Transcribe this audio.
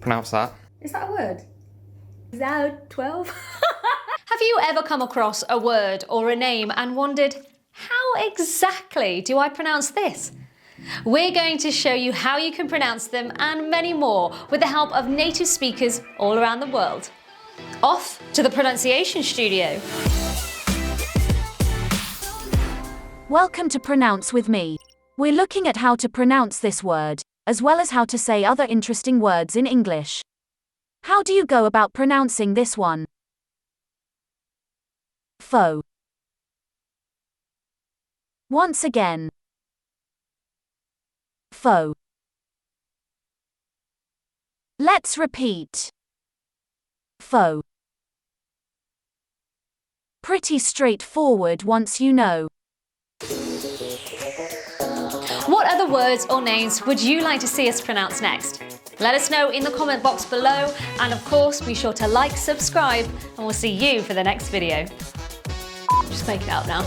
Pronounce that. Is that a word? Is that 12? Have you ever come across a word or a name and wondered, how exactly do I pronounce this? We're going to show you how you can pronounce them and many more with the help of native speakers all around the world. Off to the pronunciation studio. Welcome to Pronounce with me. We're looking at how to pronounce this word, as well as how to say other interesting words in English. How do you go about pronouncing this one? Faux. Once again. Faux. Let's repeat. Faux. Pretty straightforward once you know. What other words or names would you like to see us pronounce next? Let us know in the comment box below, and of course be sure to like, subscribe, and we'll see you for the next video. Just make it out now.